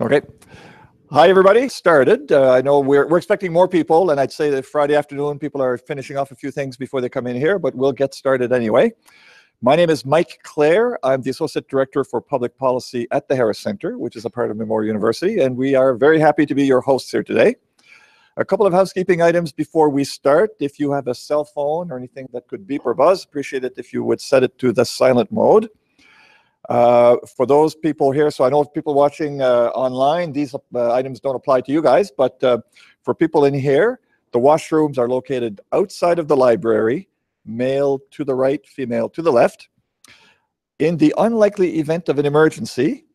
Okay. Hi, everybody. Started. I know we're expecting more people, and I'd say that Friday afternoon people are finishing off a few things before they come in here, but we'll get started anyway. My name is Mike Clare. I'm the Associate Director for Public Policy at the Harris Center, which is a part of Memorial University, and we are very happy to be your hosts here today. A couple of housekeeping items before we start. If you have a cell phone or anything that could beep or buzz, appreciate it if you would set it to the silent mode. For those people here, so I know people watching online, these items don't apply to you guys, but for people in here, the washrooms are located outside of the library, male to the right, female to the left. In the unlikely event of an emergency,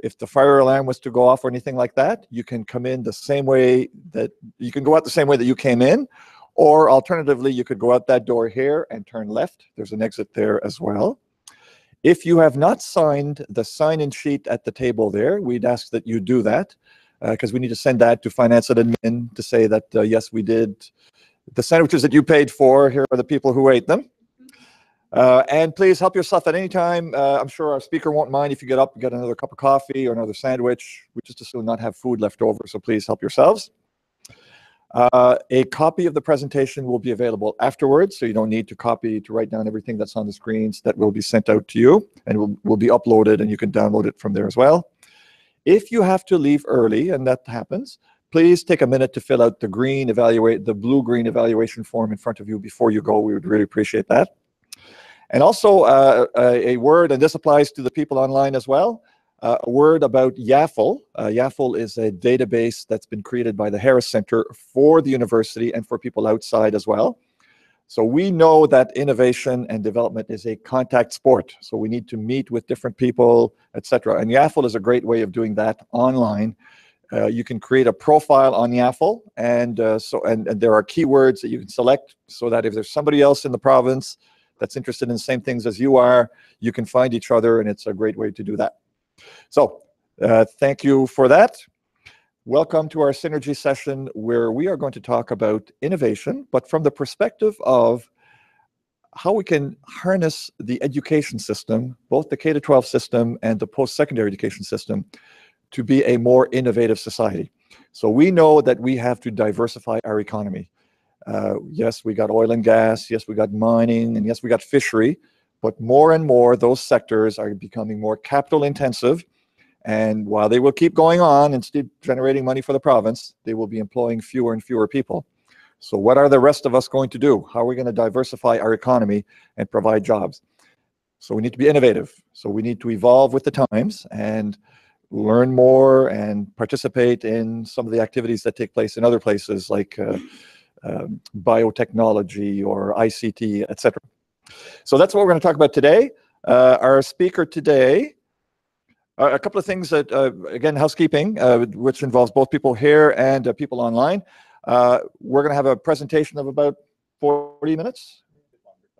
if the fire alarm was to go off or anything like that, you can come in the same way that you can go out the same way that you came in, or alternatively, you could go out that door here and turn left. There's an exit there as well. If you have not signed the sign-in sheet at the table there, we'd ask that you do that because we need to send that to finance and admin to say that, yes, we did. The sandwiches that you paid for, here are the people who ate them. And please help yourself at any time. I'm sure our speaker won't mind if you get up and get another cup of coffee or another sandwich. We just assume not have food left over, so please help yourselves. A copy of the presentation will be available afterwards, so you don't need to write down everything that's on the screens. That will be sent out to you and will be uploaded, and you can download it from there as well. If you have to leave early, and that happens, please take a minute to fill out the blue-green evaluation form in front of you before you go. We would really appreciate that. And also a word, and this applies to the people online as well, a word about YAFL. YAFL is a database that's been created by the Harris Center for the university and for people outside as well. So we know that innovation and development is a contact sport. So we need to meet with different people, etc. And YAFL is a great way of doing that online. You can create a profile on YAFL, and there are keywords that you can select so that if there's somebody else in the province that's interested in the same things as you are, you can find each other, and it's a great way to do that. So thank you for that. Welcome to our Synergy session, where we are going to talk about innovation, but from the perspective of how we can harness the education system, both the K-12 system and the post-secondary education system, to be a more innovative society. So we know that we have to diversify our economy. Yes, we got oil and gas, yes, we got mining, and yes, we got fishery, but more and more those sectors are becoming more capital intensive, and while they will keep going on and still generating money for the province, they will be employing fewer and fewer people. So what are the rest of us going to do? How are we going to diversify our economy and provide jobs? So we need to be innovative. So we need to evolve with the times and learn more and participate in some of the activities that take place in other places like biotechnology or ICT, etc. So that's what we're going to talk about today. Our speaker today, a couple of things that, again, housekeeping, which involves both people here and people online. We're going to have a presentation of about 40 minutes,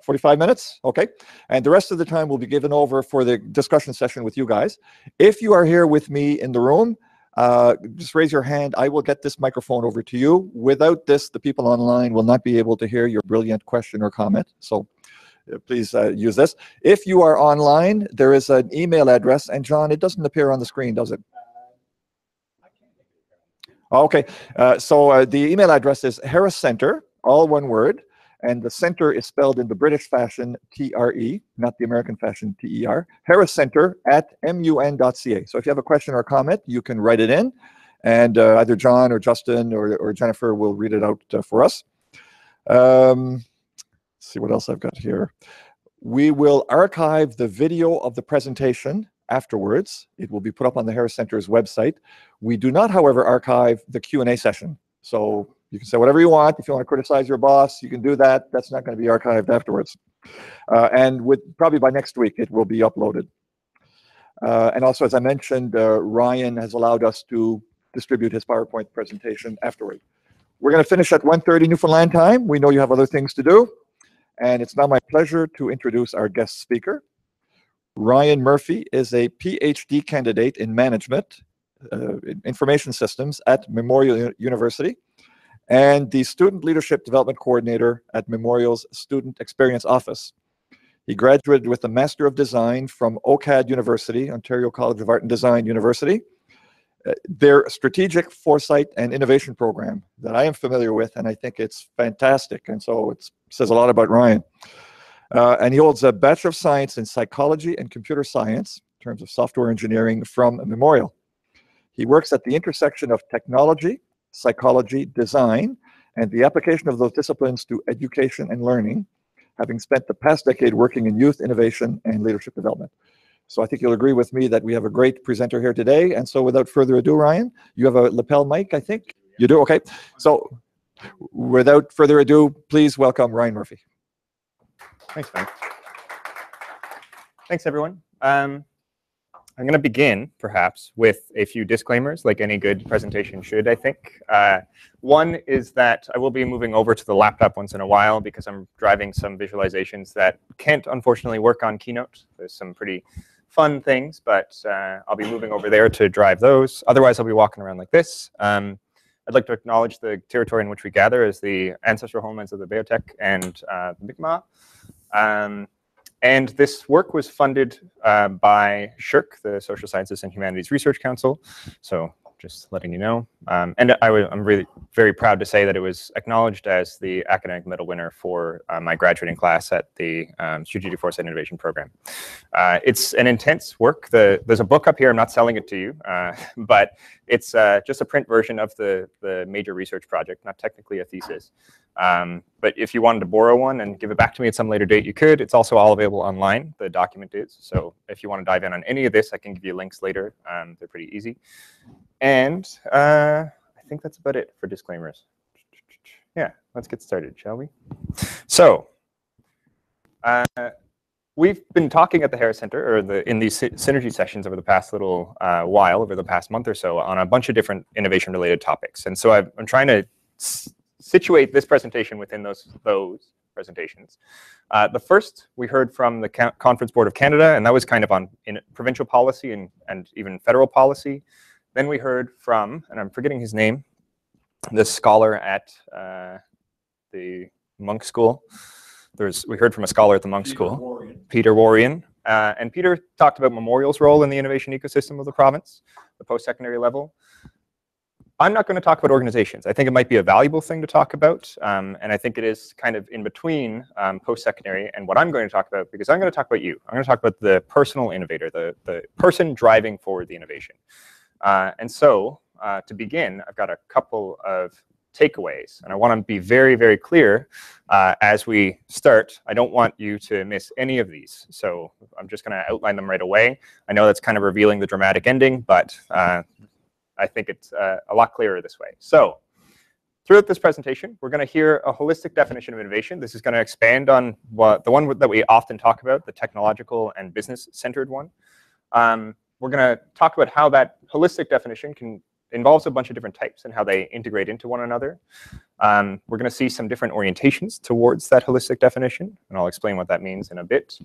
45 minutes, okay? And the rest of the time will be given over for the discussion session with you guys. If you are here with me in the room, just raise your hand. I will get this microphone over to you. Without this, the people online will not be able to hear your brilliant question or comment. So please use this. If you are online, there is an email address. And John, it doesn't appear on the screen, does it? Okay. So the email address is Harris Center, all one word. And the center is spelled in the British fashion, T-R-E, not the American fashion, T-E-R, harriscenter@mun.ca. So if you have a question or comment, you can write it in, and either John or Justin or Jennifer will read it out for us. Let's see what else I've got here. We will archive the video of the presentation afterwards. It will be put up on the Harris Center's website. We do not, however, archive the Q&A session. So you can say whatever you want. If you want to criticize your boss, you can do that. That's not going to be archived afterwards. And probably by next week, it will be uploaded. And also, as I mentioned, Ryan has allowed us to distribute his PowerPoint presentation afterward. We're going to finish at 1:30 Newfoundland time. We know you have other things to do. And it's now my pleasure to introduce our guest speaker. Ryan Murphy is a PhD candidate in management, information systems at Memorial University, and the Student Leadership Development Coordinator at Memorial's Student Experience Office. He graduated with a Master of Design from OCAD University, Ontario College of Art and Design University, their strategic foresight and innovation program that I am familiar with, and I think it's fantastic. And so it says a lot about Ryan. And he holds a Bachelor of Science in Psychology and Computer Science in terms of software engineering from Memorial. He works at the intersection of technology, psychology, design, and the application of those disciplines to education and learning, having spent the past decade working in youth innovation and leadership development. So I think you'll agree with me that we have a great presenter here today. And so without further ado, Ryan, you have a lapel mic, I think? You do? Okay. So without further ado, please welcome Ryan Murphy. Thanks, Ben. Thanks, everyone. I'm going to begin, perhaps, with a few disclaimers, like any good presentation should, I think. One is that I will be moving over to the laptop once in a while because I'm driving some visualizations that can't, unfortunately, work on Keynote. There's some pretty fun things, but I'll be moving over there to drive those. Otherwise, I'll be walking around like this. I'd like to acknowledge the territory in which we gather as the ancestral homelands of the Beothuk and the Mi'kmaq. And this work was funded by SSHRC, the Social Sciences and Humanities Research Council. So just letting you know. And I'm really very proud to say that it was acknowledged as the academic medal winner for my graduating class at the Strategic Foresight Innovation Program. It's an intense work. There's a book up here. I'm not selling it to you, but it's just a print version of the major research project, not technically a thesis. But if you wanted to borrow one and give it back to me at some later date, you could. It's also all available online, the document is. So if you want to dive in on any of this, I can give you links later. They're pretty easy. And I think that's about it for disclaimers. Yeah, let's get started, shall we? So we've been talking at the Harris Center, or in these synergy sessions over the past little while, over the past month or so, on a bunch of different innovation-related topics. And so I'm trying to situate this presentation within those presentations. The first we heard from the Conference Board of Canada, and that was kind of on provincial policy and even federal policy. Then we heard from, and I'm forgetting his name, the scholar at the Monk School. We heard from a scholar at the Monk School, Peter Warrian. And Peter talked about Memorial's role in the innovation ecosystem of the province, the post-secondary level. I'm not going to talk about organizations. I think it might be a valuable thing to talk about, and I think it is kind of in between post-secondary and what I'm going to talk about, because I'm going to talk about you. I'm going to talk about the personal innovator, the person driving forward the innovation. And so, to begin, I've got a couple of takeaways, and I want to be very, very clear as we start. I don't want you to miss any of these, so I'm just going to outline them right away. I know that's kind of revealing the dramatic ending, but I think it's a lot clearer this way. So throughout this presentation, we're going to hear a holistic definition of innovation. This is going to expand on the one that we often talk about, the technological and business-centered one. We're going to talk about how that holistic definition involves a bunch of different types and how they integrate into one another. We're going to see some different orientations towards that holistic definition, and I'll explain what that means in a bit.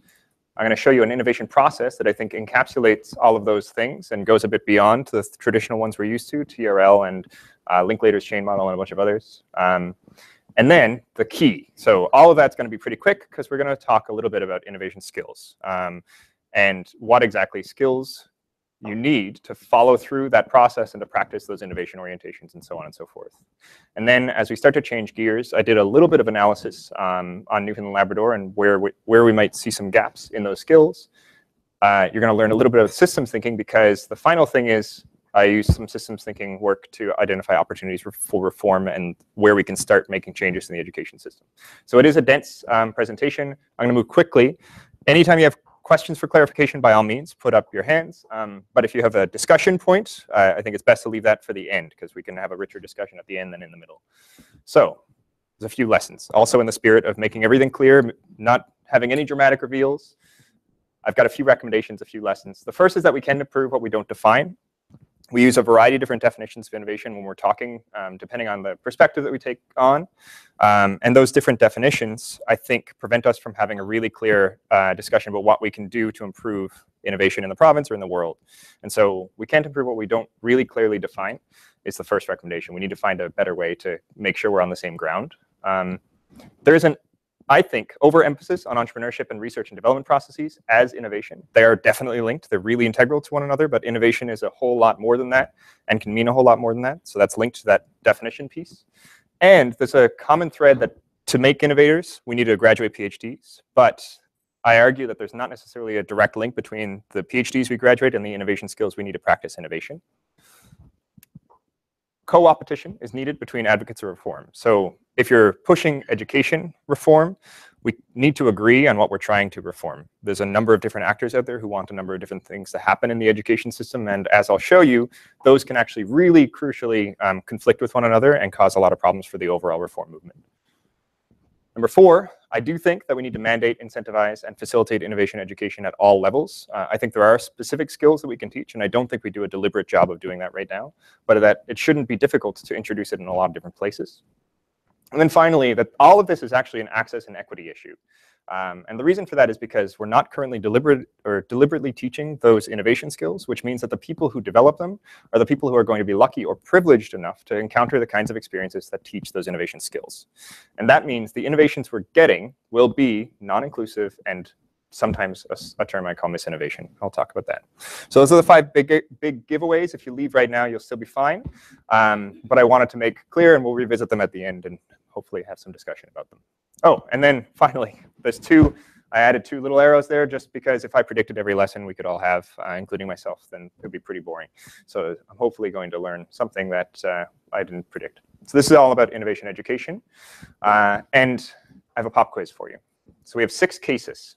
I'm going to show you an innovation process that I think encapsulates all of those things and goes a bit beyond the traditional ones we're used to, TRL and Linklater's chain model and a bunch of others. And then the key. So all of that's going to be pretty quick because we're going to talk a little bit about innovation skills and what exactly skills you need to follow through that process and to practice those innovation orientations and so on and so forth. And then as we start to change gears, I did a little bit of analysis on Newfoundland and Labrador and where we might see some gaps in those skills. You're going to learn a little bit of systems thinking, because the final thing is I use some systems thinking work to identify opportunities for reform and where we can start making changes in the education system. So it is a dense presentation. I'm going to move quickly. Anytime you have questions for clarification, by all means, put up your hands. But if you have a discussion point, I think it's best to leave that for the end, because we can have a richer discussion at the end than in the middle. So there's a few lessons, also in the spirit of making everything clear, not having any dramatic reveals. I've got a few recommendations, a few lessons. The first is that we can improve what we don't define. We use a variety of different definitions of innovation when we're talking, depending on the perspective that we take on. And those different definitions, I think, prevent us from having a really clear discussion about what we can do to improve innovation in the province or in the world. And so we can't improve what we don't really clearly define, is the first recommendation. We need to find a better way to make sure we're on the same ground. There isn't I think overemphasis on entrepreneurship and research and development processes as innovation. They are definitely linked. They're really integral to one another, but innovation is a whole lot more than that and can mean a whole lot more than that. So that's linked to that definition piece. And there's a common thread that to make innovators, we need to graduate PhDs. But I argue that there's not necessarily a direct link between the PhDs we graduate and the innovation skills we need to practice innovation. Co-opetition is needed between advocates of reform. So if you're pushing education reform, we need to agree on what we're trying to reform. There's a number of different actors out there who want a number of different things to happen in the education system. And as I'll show you, those can actually really crucially conflict with one another and cause a lot of problems for the overall reform movement. Number 4, I do think that we need to mandate, incentivize, and facilitate innovation education at all levels. I think there are specific skills that we can teach, and I don't think we do a deliberate job of doing that right now, but that it shouldn't be difficult to introduce it in a lot of different places. And then finally, that all of this is actually an access and equity issue. And the reason for that is because we're not currently deliberately teaching those innovation skills, which means that the people who develop them are the people who are going to be lucky or privileged enough to encounter the kinds of experiences that teach those innovation skills. And that means the innovations we're getting will be non-inclusive and sometimes a term I call misinnovation. I'll talk about that. So those are the 5 big giveaways. If you leave right now, you'll still be fine. But I wanted to make clear, and we'll revisit them at the end and hopefully have some discussion about them. Oh, and then finally, there's 2. I added 2 little arrows there just because if I predicted every lesson we could all have, including myself, then it would be pretty boring. So I'm hopefully going to learn something that I didn't predict. So this is all about innovation education. And I have a pop quiz for you. So we have 6 cases.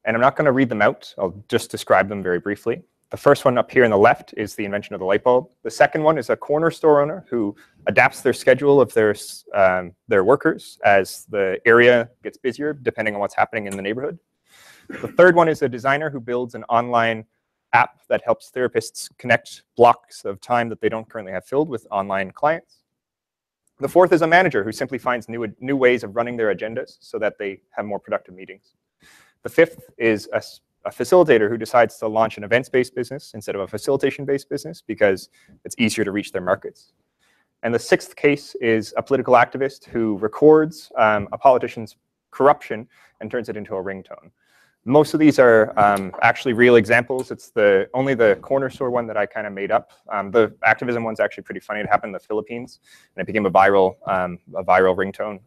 And I'm not going to read them out. I'll just describe them very briefly. The first one up here on the left is the invention of the light bulb. The second one is a corner store owner who adapts their schedule of their workers as the area gets busier, depending on what's happening in the neighborhood. The third one is a designer who builds an online app that helps therapists connect blocks of time that they don't currently have filled with online clients. The fourth is a manager who simply finds new ways of running their agendas so that they have more productive meetings. The fifth is a facilitator who decides to launch an events-based business instead of a facilitation-based business because it's easier to reach their markets. And the sixth case is a political activist who records a politician's corruption and turns it into a ringtone. Most of these are actually real examples. It's only the corner store one that I kind of made up. The activism one's actually pretty funny. It happened in the Philippines, and it became a viral ringtone,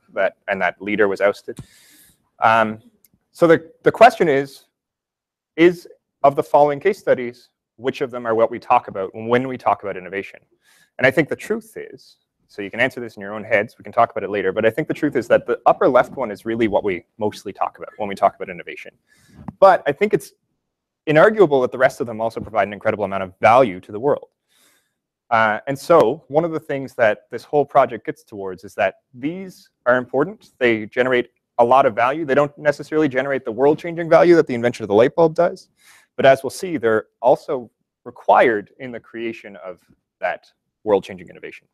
and that leader was ousted. So the question is of the following case studies, which of them are what we talk about when we talk about innovation? And I think the truth is, so you can answer this in your own heads, we can talk about it later, but I think the truth is that the upper left one is really what we mostly talk about when we talk about innovation. But I think it's inarguable that the rest of them also provide an incredible amount of value to the world. And so one of the things that this whole project gets towards is that these are important. They generate a lot of value. They don't necessarily generate the world-changing value that the invention of the light bulb does. But as we'll see, they're also required in the creation of that world-changing innovation.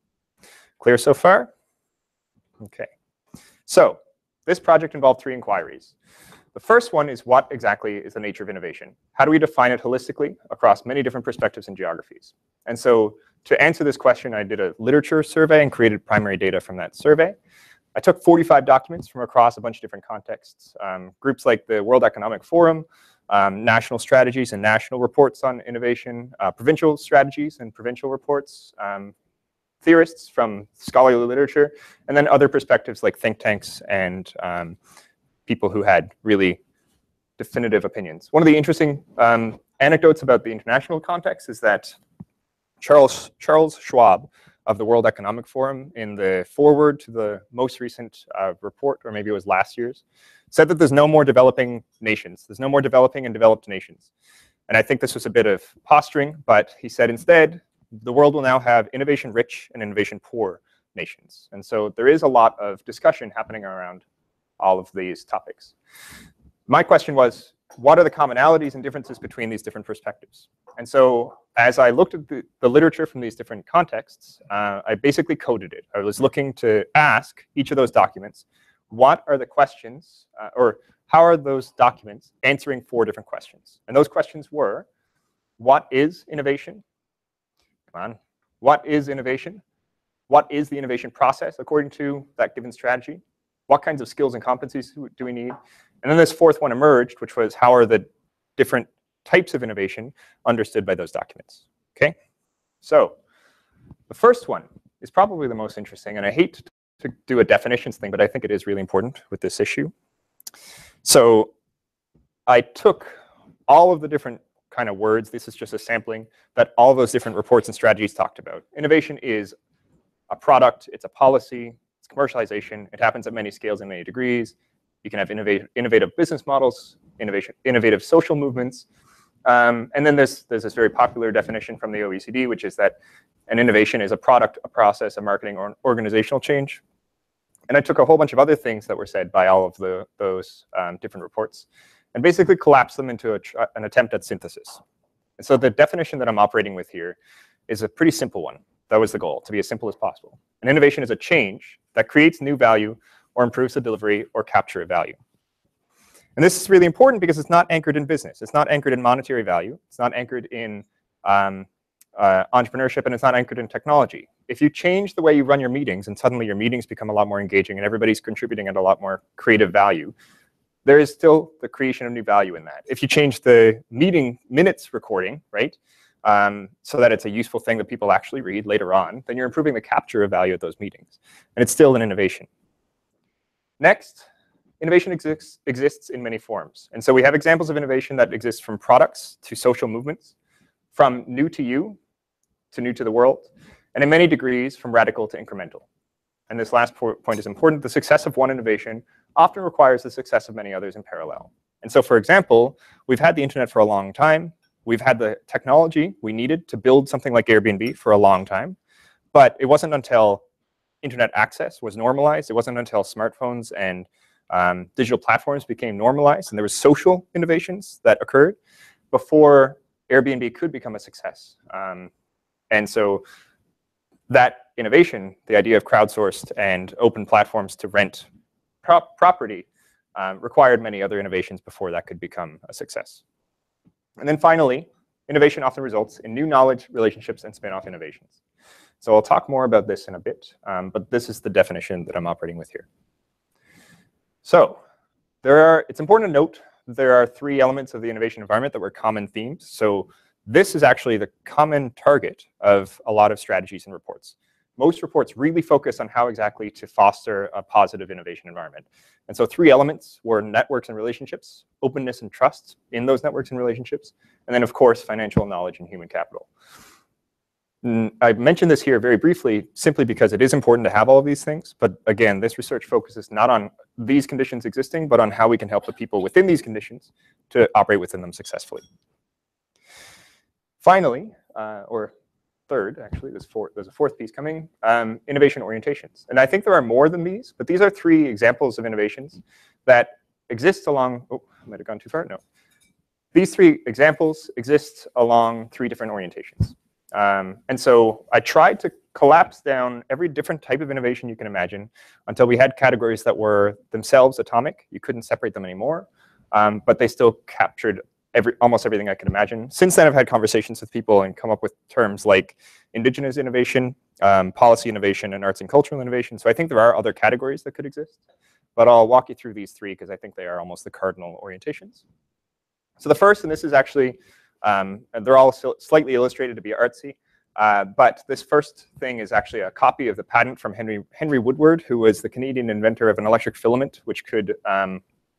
Clear so far? Okay. So this project involved 3 inquiries. The first one is, what exactly is the nature of innovation? How do we define it holistically across many different perspectives and geographies? And so to answer this question, I did a literature survey and created primary data from that survey. I took 45 documents from across a bunch of different contexts, groups like the World Economic Forum, national strategies and national reports on innovation, provincial strategies and provincial reports, theorists from scholarly literature, and then other perspectives like think tanks and people who had really definitive opinions. One of the interesting anecdotes about the international context is that Charles Schwab of the World Economic Forum, in the foreword to the most recent report, or maybe it was last year's, said that there's no more developing nations. There's no more developing and developed nations. And I think this was a bit of posturing, but he said instead, the world will now have innovation-rich and innovation-poor nations. And so there is a lot of discussion happening around all of these topics. My question was, what are the commonalities and differences between these different perspectives? And so as I looked at the literature from these different contexts, I basically coded it. I was looking to ask each of those documents, what are the questions, or how are those documents answering 4 different questions? And those questions were, what is innovation? Come on. What is innovation? What is the innovation process according to that given strategy? what kinds of skills and competencies do we need? And then this fourth one emerged, which was how are the different types of innovation understood by those documents, okay? So the first one is probably the most interesting, and I hate to do a definitions thing, but I think it is really important with this issue. So I took all of the different kind of words, this is just a sampling, that all those different reports and strategies talked about. Innovation is a product, it's a policy, it's commercialization, it happens at many scales and many degrees. You can have innovative business models, innovative social movements. And then there's this very popular definition from the OECD, which is that an innovation is a product, a process, a marketing, or an organizational change. And I took a whole bunch of other things that were said by all of those different reports and basically collapsed them into an attempt at synthesis. And so the definition that I'm operating with here is a pretty simple one. That was the goal, to be as simple as possible. An innovation is a change that creates new value or improves the delivery or capture of value. And this is really important because it's not anchored in business. It's not anchored in monetary value. It's not anchored in entrepreneurship, and it's not anchored in technology. If you change the way you run your meetings and suddenly your meetings become a lot more engaging and everybody's contributing at a lot more creative value, there is still the creation of new value in that. If you change the meeting minutes recording, right, so that it's a useful thing that people actually read later on, then you're improving the capture of value at those meetings. And it's still an innovation. Next, innovation exists in many forms. And so we have examples of innovation that exists from products to social movements, from new to you to new to the world, and in many degrees from radical to incremental. And this last point is important. The success of one innovation often requires the success of many others in parallel. And so, for example, we've had the internet for a long time. We've had the technology we needed to build something like Airbnb for a long time. But it wasn't until internet access was normalized, it wasn't until smartphones and digital platforms became normalized, and there was social innovations that occurred before Airbnb could become a success. And so that innovation, the idea of crowdsourced and open platforms to rent property, required many other innovations before that could become a success. And then finally, innovation often results in new knowledge, relationships, and spin-off innovations. So I'll talk more about this in a bit, but this is the definition that I'm operating with here. So it's important to note that there are three elements of the innovation environment that were common themes. So this is actually the common target of a lot of strategies and reports. Most reports really focus on how exactly to foster a positive innovation environment. And so three elements were networks and relationships, openness and trust in those networks and relationships, and then, of course, financial knowledge and human capital. I mentioned this here very briefly simply because it is important to have all of these things. But again, this research focuses not on these conditions existing, but on how we can help the people within these conditions to operate within them successfully. Finally, or third, actually, there's a fourth piece coming, innovation orientations. And I think there are more than these, but these are three examples of innovations that exist along, oh, I might have gone too far, no. These three examples exist along three different orientations. And so I tried to collapse down every different type of innovation you can imagine until we had categories that were themselves atomic. You couldn't separate them anymore, but they still captured almost everything I could imagine. Since then, I've had conversations with people and come up with terms like indigenous innovation, policy innovation, and arts and cultural innovation. So I think there are other categories that could exist, but I'll walk you through these three because I think they are almost the cardinal orientations. So the first, and this is actually, and they're all slightly illustrated to be artsy, but this first thing is actually a copy of the patent from Henry Woodward, who was the Canadian inventor of an electric filament, which could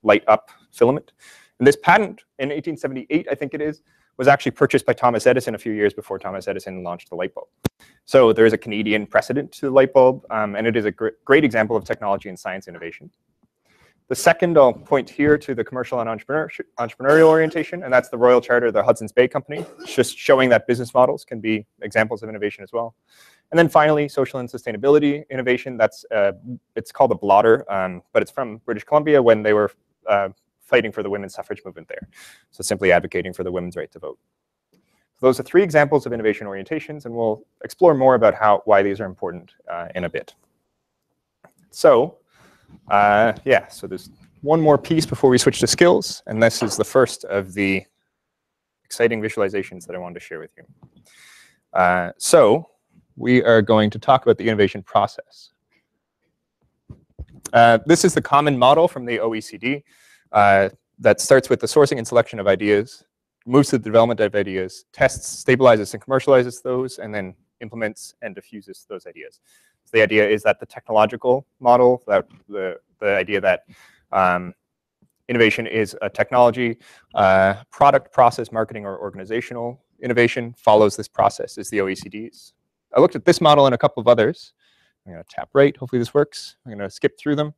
light up filament. And this patent in 1878, I think it is, was actually purchased by Thomas Edison a few years before Thomas Edison launched the light bulb. So there is a Canadian precedent to the light bulb, and it is a great example of technology and science innovation. The second, I'll point here to the commercial and entrepreneurial orientation, and that's the Royal Charter of the Hudson's Bay Company, just showing that business models can be examples of innovation as well. And then finally, social and sustainability innovation. That's it's called a blotter, but it's from British Columbia when they were fighting for the women's suffrage movement there. So simply advocating for the women's right to vote. So those are three examples of innovation orientations, and we'll explore more about why these are important in a bit. So yeah, so there's one more piece before we switch to skills, and this is the first of the exciting visualizations that I wanted to share with you. So we are going to talk about the innovation process. This is the common model from the OECD that starts with the sourcing and selection of ideas, moves to the development of ideas, tests, stabilizes and commercializes those, and then implements and diffuses those ideas. So the idea is that the technological model, that the idea that innovation is a technology, product, process, marketing, or organizational innovation follows this process, is the OECD's. I looked at this model and a couple of others. I'm going to tap right. Hopefully this works. I'm going to skip through them.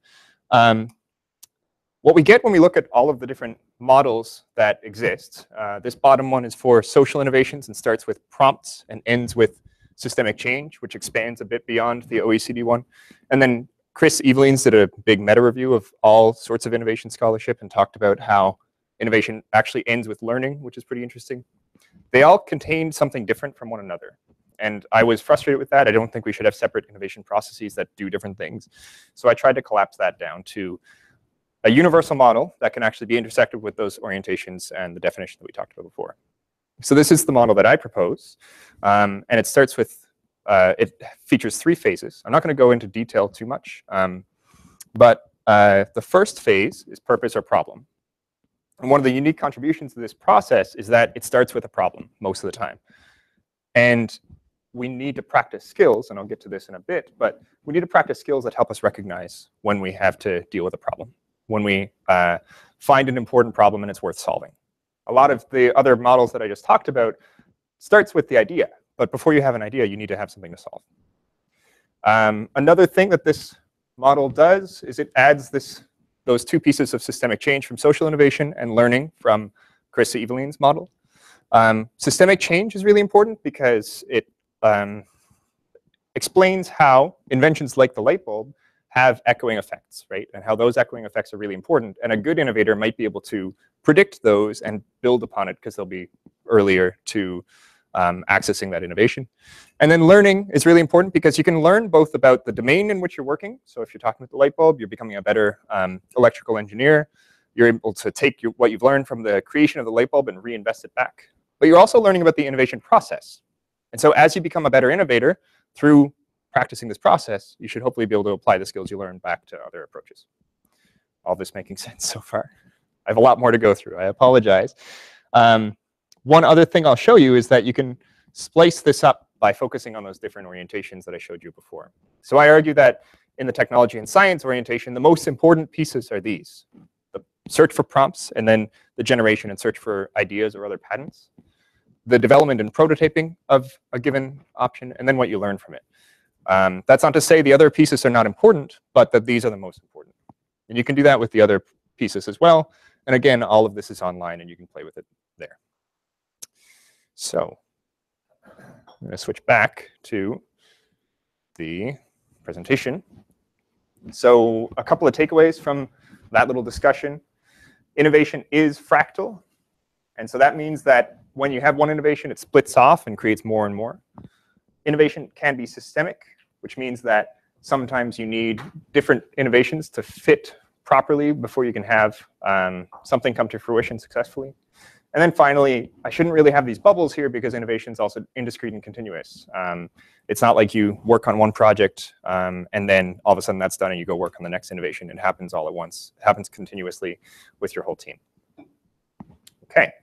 What we get when we look at all of the different models that exist, this bottom one is for social innovations and starts with prompts and ends with systemic change, which expands a bit beyond the OECD one. And then Chris Evelines did a big meta review of all sorts of innovation scholarship and talked about how innovation actually ends with learning, which is pretty interesting. They all contain something different from one another. And I was frustrated with that. I don't think we should have separate innovation processes that do different things. So I tried to collapse that down to a universal model that can actually be intersected with those orientations and the definition that we talked about before. So this is the model that I propose. And it starts with, it features 3 phases. I'm not going to go into detail too much. But the first phase is purpose or problem. And one of the unique contributions to this process is that it starts with a problem most of the time. And we need to practice skills, and I'll get to this in a bit, but we need to practice skills that help us recognize when we have to deal with a problem, when we find an important problem and it's worth solving. A lot of the other models that I just talked about starts with the idea, but before you have an idea, you need to have something to solve. Another thing that this model does is it adds those 2 pieces of systemic change from social innovation and learning from Chris Evelines' model. Systemic change is really important because it explains how inventions like the light bulb have echoing effects, right? And how those echoing effects are really important. And a good innovator might be able to predict those and build upon it because they'll be earlier to accessing that innovation. And then learning is really important because you can learn both about the domain in which you're working. So if you're talking with the light bulb, you're becoming a better electrical engineer. You're able to take what you've learned from the creation of the light bulb and reinvest it back. But you're also learning about the innovation process. And so as you become a better innovator through practicing this process, you should hopefully be able to apply the skills you learn back to other approaches. All this making sense so far? I have a lot more to go through. I apologize. One other thing I'll show you is that you can splice this up by focusing on those different orientations that I showed you before. So I argue that in the technology and science orientation, the most important pieces are these: the search for prompts, and then the generation and search for ideas or other patents, the development and prototyping of a given option, and then what you learn from it. That's not to say the other pieces are not important, but that these are the most important. And you can do that with the other pieces as well. And again, all of this is online and you can play with it there. So I'm going to switch back to the presentation. So a couple of takeaways from that little discussion. Innovation is fractal. And so that means that when you have one innovation, it splits off and creates more and more. Innovation can be systemic, which means that sometimes you need different innovations to fit properly before you can have something come to fruition successfully. And then finally, I shouldn't really have these bubbles here because innovation is also indiscrete and continuous. It's not like you work on one project and then all of a sudden that's done and you go work on the next innovation. It happens all at once. It happens continuously with your whole team. Okay.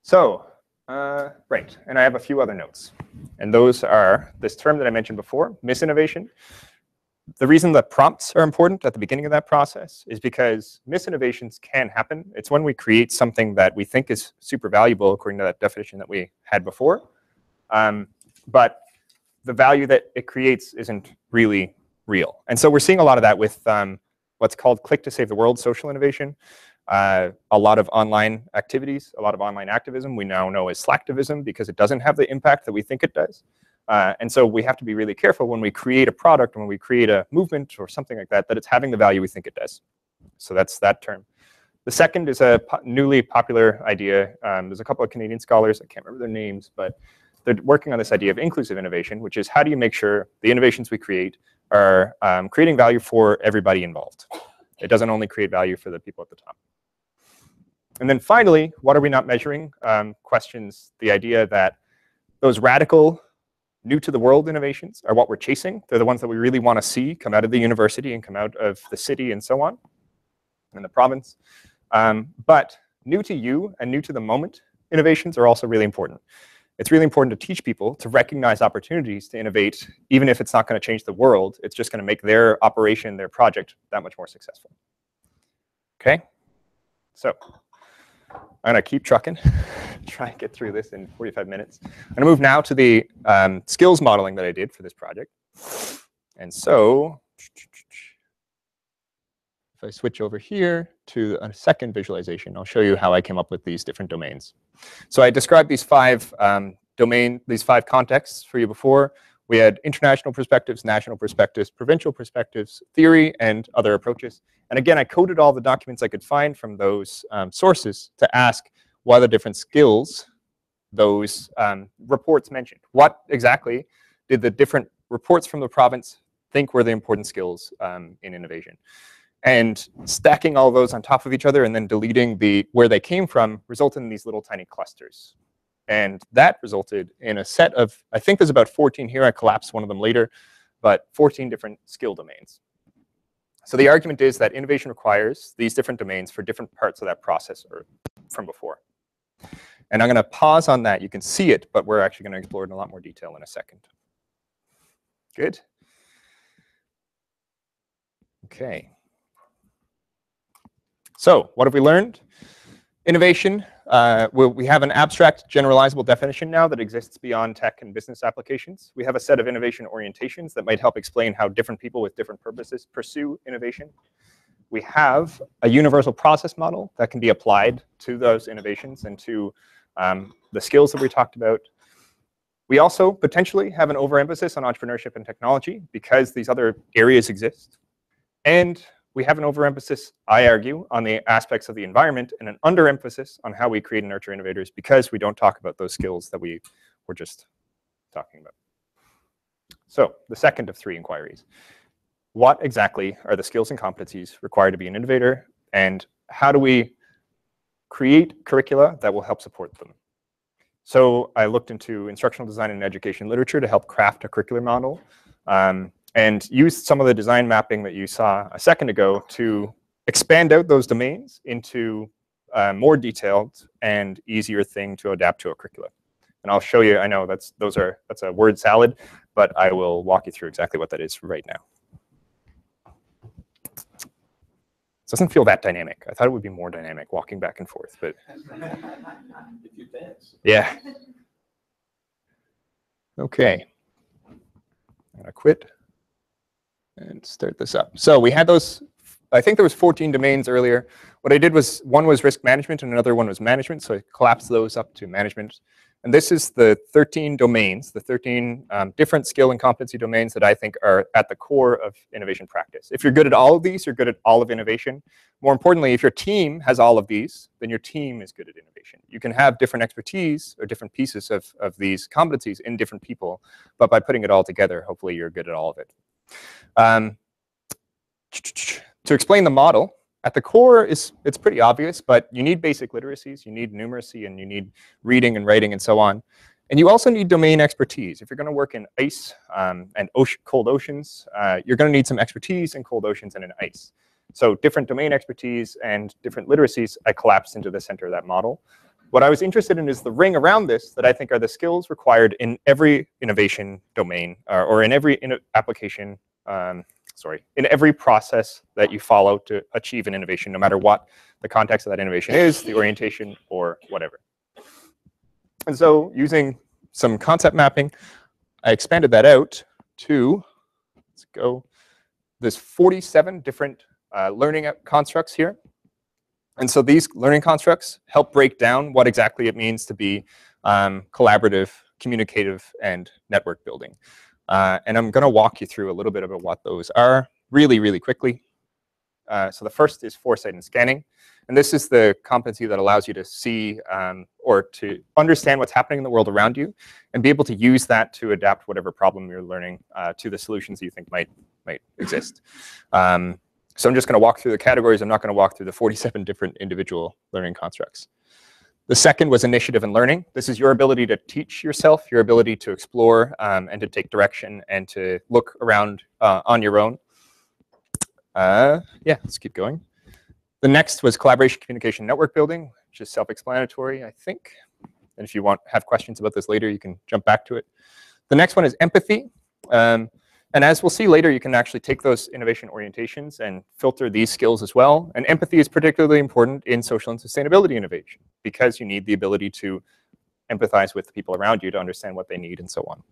So, right, and I have a few other notes. And those are this term that I mentioned before, misinnovation. The reason that prompts are important at the beginning of that process is because misinnovations can happen. It's when we create something that we think is super valuable according to that definition that we had before. But the value that it creates isn't really real. And so we're seeing a lot of that with what's called click to save the world social innovation. A lot of online activities, a lot of online activism we now know as slacktivism because it doesn't have the impact that we think it does. And so we have to be really careful when we create a product, when we create a movement or something like that, that it's having the value we think it does. So that's that term. The second is a newly popular idea. There's a couple of Canadian scholars, I can't remember their names, but they're working on this idea of inclusive innovation, which is how do you make sure the innovations we create are creating value for everybody involved. It doesn't only create value for the people at the top. And then finally, what are we not measuring? Questions the idea that those radical new to the world innovations are what we're chasing. They're the ones that we really want to see come out of the university and come out of the city and so on, and the province. But new to you and new to the moment innovations are also really important. It's really important to teach people to recognize opportunities to innovate, even if it's not going to change the world. It's just going to make their operation, their project, that much more successful. Okay? So I'm going to keep trucking, try and get through this in 45 minutes. I'm going to move now to the skills modeling that I did for this project. And so if I switch over here to a second visualization, I'll show you how I came up with these different domains. So I described these five contexts for you before. We had international perspectives, national perspectives, provincial perspectives, theory, and other approaches. And again, I coded all the documents I could find from those sources to ask what are the different skills those reports mentioned. What exactly did the different reports from the province think were the important skills in innovation? And stacking all those on top of each other and then deleting where they came from resulted in these little tiny clusters. And that resulted in a set of, I think there's about 14 here. I collapsed one of them later, but 14 different skill domains. So the argument is that innovation requires these different domains for different parts of that process or from before. And I'm going to pause on that. You can see it, but we're actually going to explore it in a lot more detail in a second. Good? Okay. So what have we learned? Innovation, we have an abstract generalizable definition now that exists beyond tech and business applications. We have a set of innovation orientations that might help explain how different people with different purposes pursue innovation. We have a universal process model that can be applied to those innovations and to the skills that we talked about. We also potentially have an overemphasis on entrepreneurship and technology because these other areas exist. And we have an overemphasis, I argue, on the aspects of the environment and an underemphasis on how we create and nurture innovators because we don't talk about those skills that we were just talking about. So the second of three inquiries. What exactly are the skills and competencies required to be an innovator, and how do we create curricula that will help support them? So I looked into instructional design and education literature to help craft a curricular model. And used some of the design mapping that you saw a second ago to expand out those domains into more detailed and easier thing to adapt to a curricula. And I'll show you, I know that's a word salad, but I will walk you through exactly what that is right now. It doesn't feel that dynamic. I thought it would be more dynamic walking back and forth, but If you dance. Yeah. Okay. I'm gonna quit and start this up. So we had those, I think there was 14 domains earlier. What I did was, one was risk management and another one was management. So I collapsed those up to management. And this is the 13 domains, the 13 different skill and competency domains that I think are at the core of innovation practice. If you're good at all of these, you're good at all of innovation. More importantly, if your team has all of these, then your team is good at innovation. You can have different expertise or different pieces of these competencies in different people, but by putting it all together, hopefully you're good at all of it. To explain the model, at the core, it's pretty obvious, but you need basic literacies, you need numeracy, and you need reading and writing and so on. And you also need domain expertise. If you're going to work in ice and cold oceans, you're going to need some expertise in cold oceans and in ice. So different domain expertise and different literacies, I collapsed into the center of that model. What I was interested in is the ring around this that I think are the skills required in every innovation domain or in every application, in every process that you follow to achieve an innovation, no matter what the context of that innovation is, the orientation, or whatever. And so using some concept mapping, I expanded that out to, let's go, there's 47 different learning constructs here. And so these learning constructs help break down what exactly it means to be collaborative, communicative, and network building. And I'm going to walk you through a little bit about what those are really, really quickly. So the first is foresight and scanning. And this is the competency that allows you to see or to understand what's happening in the world around you and be able to use that to adapt whatever problem you're learning to the solutions you think might exist. So I'm just going to walk through the categories. I'm not going to walk through the 47 different individual learning constructs. The second was initiative and learning. This is your ability to teach yourself, your ability to explore and to take direction and to look around on your own. Yeah, let's keep going. The next was collaboration, communication, network building, which is self-explanatory, I think. And if you have questions about this later, you can jump back to it. The next one is empathy. And as we'll see later, you can actually take those innovation orientations and filter these skills as well. And empathy is particularly important in social and sustainability innovation because you need the ability to empathize with the people around you to understand what they need and so on.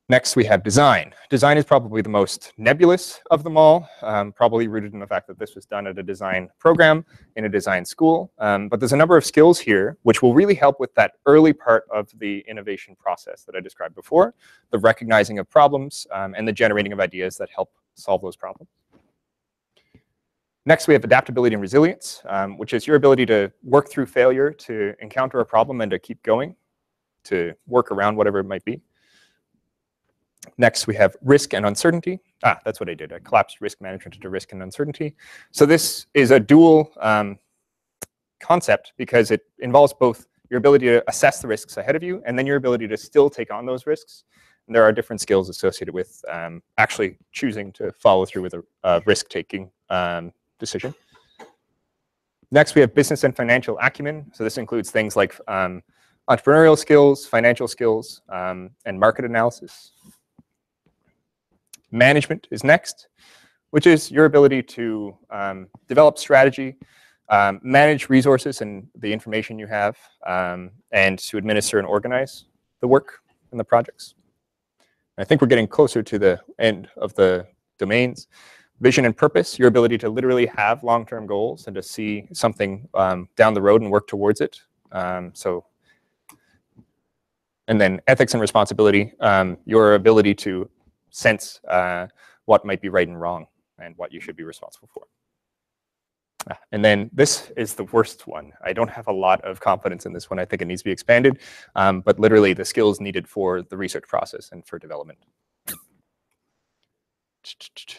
Next, we have design. Design is probably the most nebulous of them all, probably rooted in the fact that this was done at a design program in a design school. But there's a number of skills here which will really help with that early part of the innovation process that I described before, the recognizing of problems and the generating of ideas that help solve those problems. Next, we have adaptability and resilience, which is your ability to work through failure, to encounter a problem and to keep going, to work around whatever it might be. Next, we have risk and uncertainty. That's what I did. I collapsed risk management into risk and uncertainty. So this is a dual concept because it involves both your ability to assess the risks ahead of you and then your ability to still take on those risks. And there are different skills associated with actually choosing to follow through with a risk-taking decision. Next, we have business and financial acumen. So this includes things like entrepreneurial skills, financial skills, and market analysis. Management is next, which is your ability to develop strategy, manage resources and the information you have, and to administer and organize the work and the projects. I think we're getting closer to the end of the domains. Vision and purpose, your ability to literally have long-term goals and to see something down the road and work towards it. And then ethics and responsibility, your ability to sense what might be right and wrong and what you should be responsible for. And then this is the worst one. I don't have a lot of confidence in this one. I think it needs to be expanded, but literally the skills needed for the research process and for development.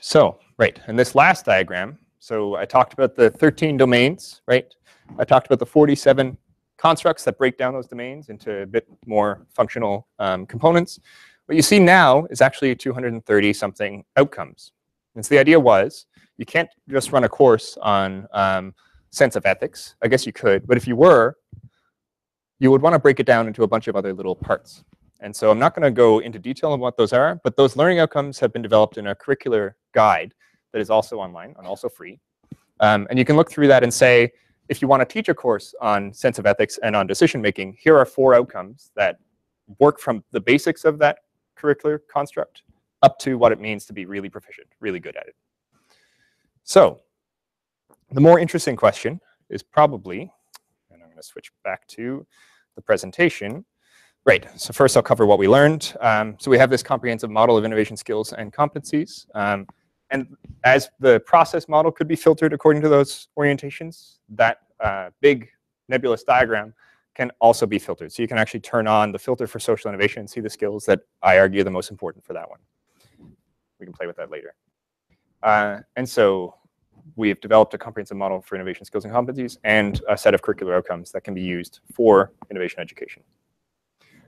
So, right, and this last diagram, so I talked about the 13 domains, right? I talked about the 47 constructs that break down those domains into a bit more functional components. What you see now is actually 230 something outcomes. And so the idea was, you can't just run a course on sense of ethics. I guess you could, but if you were, you would want to break it down into a bunch of other little parts. And so I'm not going to go into detail on what those are, but those learning outcomes have been developed in a curricular guide that is also online and also free. And you can look through that and say, if you want to teach a course on sense of ethics and on decision making, here are 4 outcomes that work from the basics of that curricular construct up to what it means to be really proficient, really good at it. So the more interesting question is probably, and I'm going to switch back to the presentation. Right, so first I'll cover what we learned. So we have this comprehensive model of innovation skills and competencies. And as the process model could be filtered according to those orientations, that big nebulous diagram can also be filtered. So you can actually turn on the filter for social innovation and see the skills that I argue are the most important for that one. We can play with that later. And so we've developed a comprehensive model for innovation skills and competencies and a set of curricular outcomes that can be used for innovation education.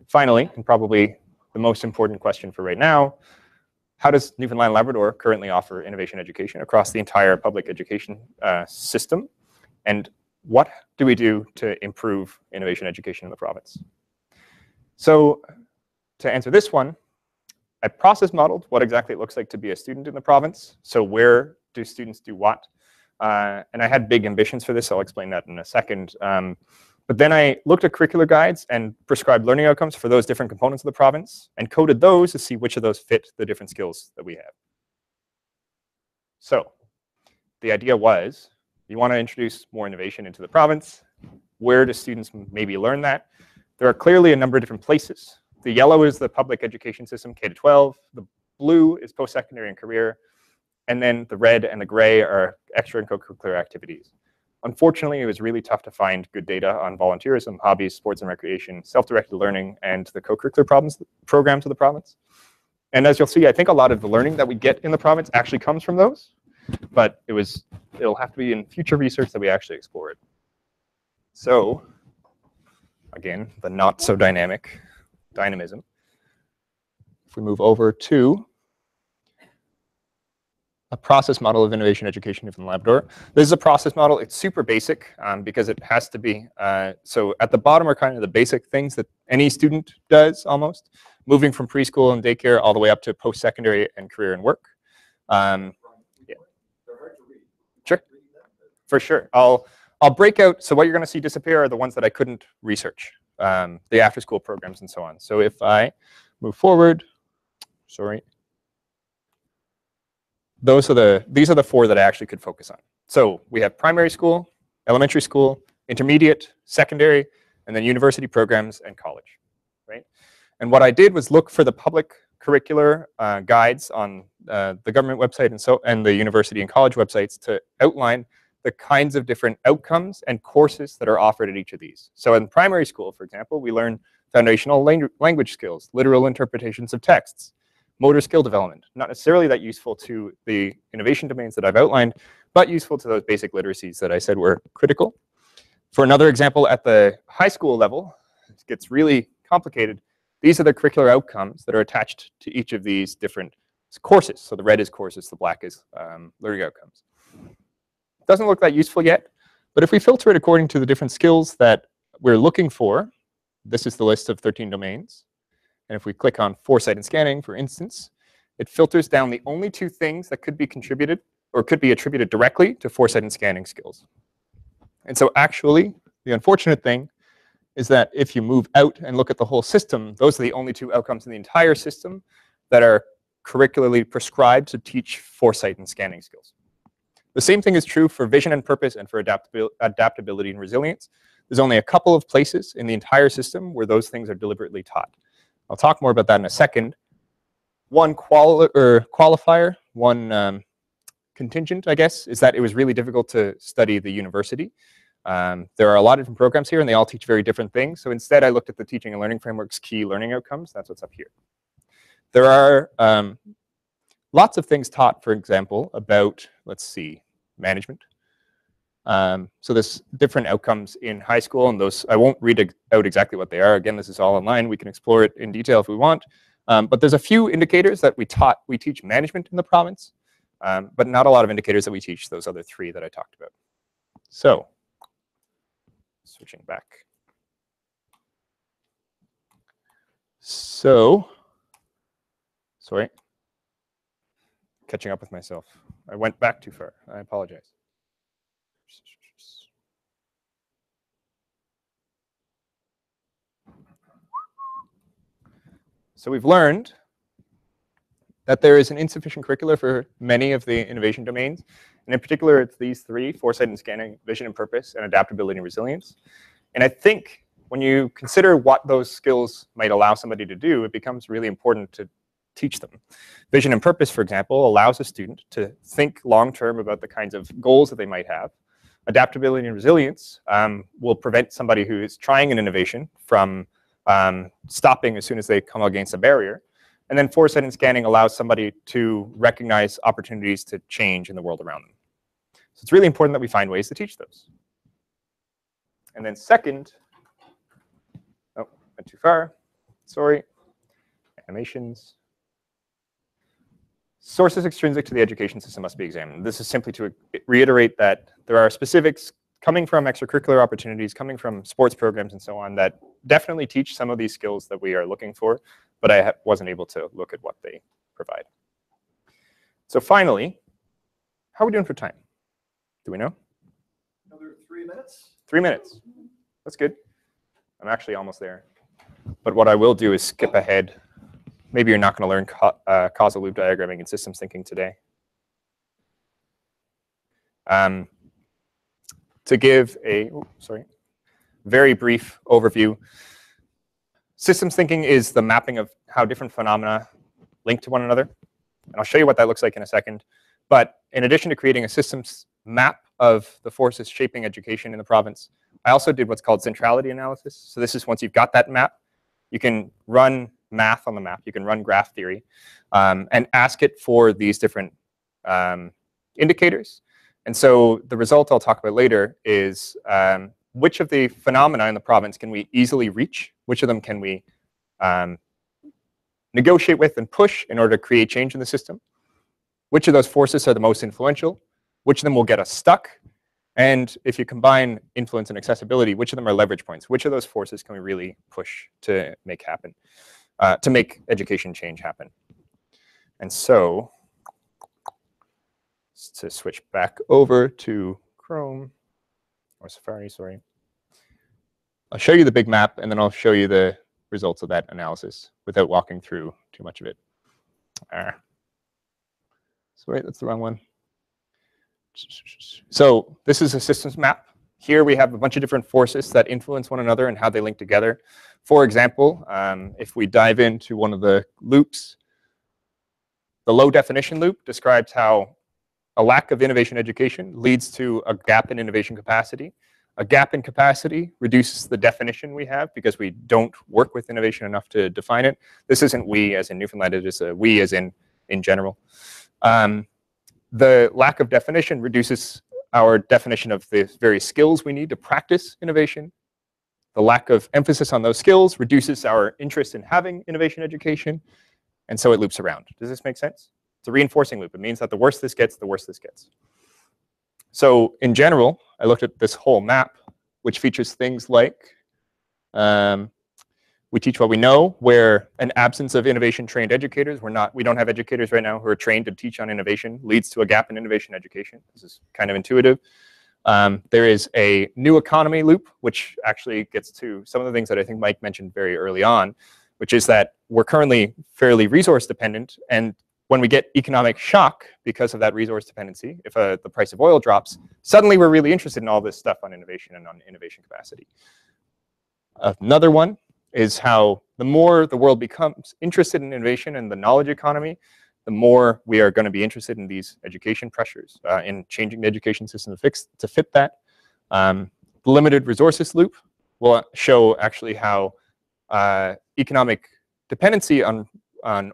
Finally, and probably the most important question for right now, how does Newfoundland and Labrador currently offer innovation education across the entire public education system? And what do we do to improve innovation education in the province? So to answer this one, I process modeled what exactly it looks like to be a student in the province. So where do students do what? And I had big ambitions for this. I'll explain that in a second. But then I looked at curricular guides and prescribed learning outcomes for those different components of the province and coded those to see which of those fit the different skills that we have. So the idea was, you want to introduce more innovation into the province. Where do students maybe learn that? There are clearly a number of different places. The yellow is the public education system, K-12. The blue is post-secondary and career. And then the red and the gray are extra and co-curricular activities. Unfortunately, it was really tough to find good data on volunteerism, hobbies, sports and recreation, self-directed learning, and the co-curricular programs of the province. And as you'll see, I think a lot of the learning that we get in the province actually comes from those, but it'll have to be in future research that we actually explore it. So, again, the not so dynamic dynamism. If we move over to a process model of innovation education in Newfoundland and Labrador. This is a process model. It's super basic because it has to be. So at the bottom are kind of the basic things that any student does almost, moving from preschool and daycare all the way up to post-secondary and career and work. Yeah. Sure, for sure. I'll break out. So what you're going to see disappear are the ones that I couldn't research, the after-school programs and so on. So if I move forward, sorry. These are the four that I actually could focus on. So we have primary school, elementary school, intermediate, secondary, and then university programs and college, right? And what I did was look for the public curricular guides on the government website and the university and college websites to outline the kinds of different outcomes and courses that are offered at each of these. So in primary school, for example, we learn foundational language skills, literal interpretations of texts, motor skill development, not necessarily that useful to the innovation domains that I've outlined, but useful to those basic literacies that I said were critical. For another example, at the high school level, it gets really complicated. These are the curricular outcomes that are attached to each of these different courses. So the red is courses, the black is learning outcomes. Doesn't look that useful yet, but if we filter it according to the different skills that we're looking for, this is the list of 13 domains. And if we click on foresight and scanning, for instance, it filters down the only two things that could be contributed or could be attributed directly to foresight and scanning skills. And so actually, the unfortunate thing is that if you move out and look at the whole system, those are the only two outcomes in the entire system that are curricularly prescribed to teach foresight and scanning skills. The same thing is true for vision and purpose and for adaptability and resilience. There's only a couple of places in the entire system where those things are deliberately taught. I'll talk more about that in a second. One qualifier, one contingent, I guess, is that it was really difficult to study the university. There are a lot of different programs here, and they all teach very different things. So instead, I looked at the Teaching and Learning Framework's key learning outcomes. That's what's up here. There are lots of things taught, for example, about, let's see, management. So there's different outcomes in high school, and those, I won't read out exactly what they are. Again, this is all online. We can explore it in detail if we want. But there's a few indicators that we teach management in the province, but not a lot of indicators that we teach those other three that I talked about. So, switching back. So, sorry, catching up with myself. I went back too far. I apologize. So we've learned that there is an insufficient curricula for many of the innovation domains. And in particular, it's these three: foresight and scanning, vision and purpose, and adaptability and resilience. And I think when you consider what those skills might allow somebody to do, it becomes really important to teach them. Vision and purpose, for example, allows a student to think long-term about the kinds of goals that they might have. Adaptability and resilience will prevent somebody who is trying an innovation from stopping as soon as they come against a barrier. And then foresight and scanning allows somebody to recognize opportunities to change in the world around them. So it's really important that we find ways to teach those. And then second, oh, went too far, sorry, animations. Sources extrinsic to the education system must be examined. This is simply to reiterate that there are specifics coming from extracurricular opportunities, coming from sports programs and so on, that definitely teach some of these skills that we are looking for, but I wasn't able to look at what they provide. So finally, how are we doing for time? Do we know? Another 3 minutes. 3 minutes. That's good. I'm actually almost there. But what I will do is skip ahead. Maybe you're not going to learn causal loop diagramming and systems thinking today. To give a very brief overview, systems thinking is the mapping of how different phenomena link to one another. And I'll show you what that looks like in a second. But in addition to creating a systems map of the forces shaping education in the province, I also did what's called centrality analysis. So this is once you've got that map, you can run math on the map, you can run graph theory, and ask it for these different indicators. And so the result I'll talk about later is which of the phenomena in the province can we easily reach? Which of them can we negotiate with and push in order to create change in the system? Which of those forces are the most influential? Which of them will get us stuck? And if you combine influence and accessibility, which of them are leverage points? Which of those forces can we really push to make happen, to make education change happen? And so, to switch back over to Chrome, or Safari, sorry. I'll show you the big map, and then I'll show you the results of that analysis without walking through too much of it. Sorry, that's the wrong one. So this is a systems map. Here we have a bunch of different forces that influence one another and how they link together. For example, if we dive into one of the loops, the low definition loop describes how a lack of innovation education leads to a gap in innovation capacity. A gap in capacity reduces the definition we have because we don't work with innovation enough to define it. This isn't we as in Newfoundland, it is a we as in general. The lack of definition reduces our definition of the various skills we need to practice innovation. The lack of emphasis on those skills reduces our interest in having innovation education, and so it loops around. Does this make sense? It's a reinforcing loop. It means that the worse this gets, the worse this gets. So in general, I looked at this whole map, which features things like we teach what we know, where an absence of innovation-trained educators, we don't have educators right now who are trained to teach on innovation, leads to a gap in innovation education. This is kind of intuitive. There is a new economy loop, which actually gets to some of the things that I think Mike mentioned very early on, which is that we're currently fairly resource dependent, and when we get economic shock because of that resource dependency, if the price of oil drops, suddenly we're really interested in all this stuff on innovation and on innovation capacity. Another one is how the more the world becomes interested in innovation and the knowledge economy, the more we are going to be interested in these education pressures, in changing the education system to fit that. The limited resources loop will show actually how economic dependency on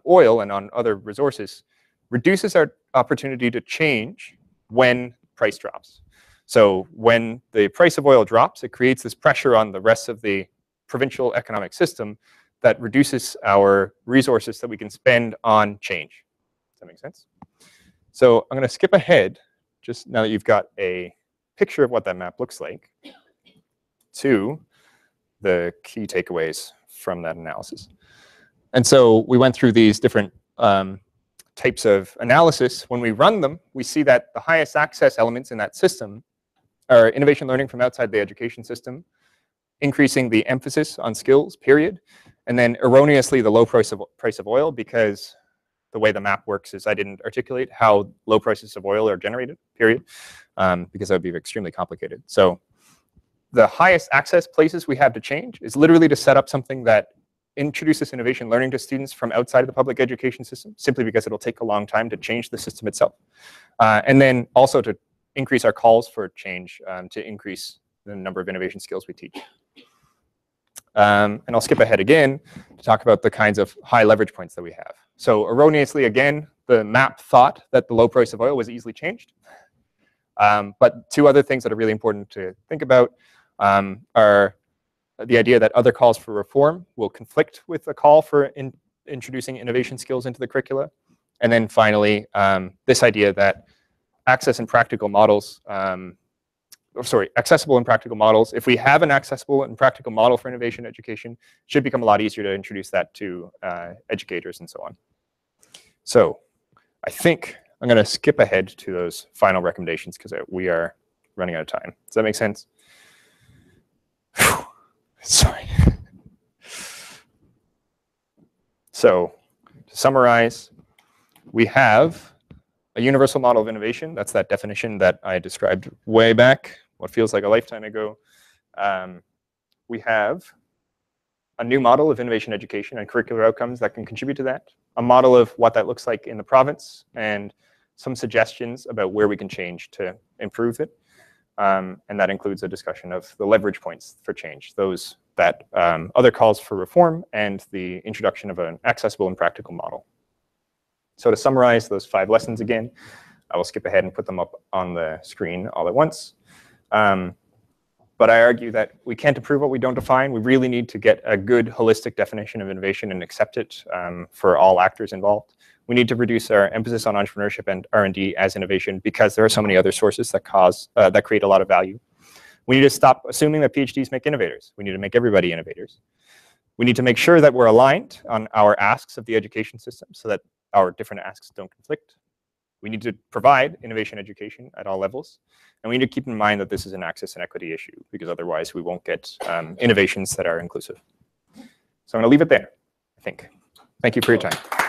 oil and on other resources reduces our opportunity to change when price drops. So when the price of oil drops, it creates this pressure on the rest of the provincial economic system that reduces our resources that we can spend on change. Does that make sense? So I'm going to skip ahead, just now that you've got a picture of what that map looks like, to the key takeaways from that analysis. And so we went through these different types of analysis. When we run them, we see that the highest access elements in that system are innovation learning from outside the education system, increasing the emphasis on skills, period, and then erroneously the low price of oil, because the way the map works is I didn't articulate how low prices of oil are generated, period, because that would be extremely complicated. So the highest access places we have to change is literally to set up something that introduces innovation learning to students from outside of the public education system, simply because it'll take a long time to change the system itself. And then also to increase our calls for change, to increase the number of innovation skills we teach. And I'll skip ahead again to talk about the kinds of high leverage points that we have. So erroneously, again, the map thought that the low price of oil was easily changed. But two other things that are really important to think about are the idea that other calls for reform will conflict with a call for introducing innovation skills into the curricula. And then finally, this idea that accessible and practical models, if we have an accessible and practical model for innovation education, it should become a lot easier to introduce that to educators and so on. So I think I'm going to skip ahead to those final recommendations because we are running out of time. Does that make sense? Sorry. So to summarize, we have a universal model of innovation. That's that definition that I described way back, what feels like a lifetime ago. We have a new model of innovation education and curricular outcomes that can contribute to that, a model of what that looks like in the province, and some suggestions about where we can change to improve it. And that includes a discussion of the leverage points for change, those that other calls for reform, and the introduction of an accessible and practical model. So to summarize those 5 lessons again, I will skip ahead and put them up on the screen all at once. But I argue that we can't approve what we don't define. We really need to get a good holistic definition of innovation and accept it for all actors involved. We need to reduce our emphasis on entrepreneurship and R&D as innovation because there are so many other sources that create a lot of value. We need to stop assuming that PhDs make innovators. We need to make everybody innovators. We need to make sure that we're aligned on our asks of the education system so that our different asks don't conflict. We need to provide innovation education at all levels. And we need to keep in mind that this is an access and equity issue because otherwise we won't get innovations that are inclusive. So I'm going to leave it there, I think. Thank you for your time.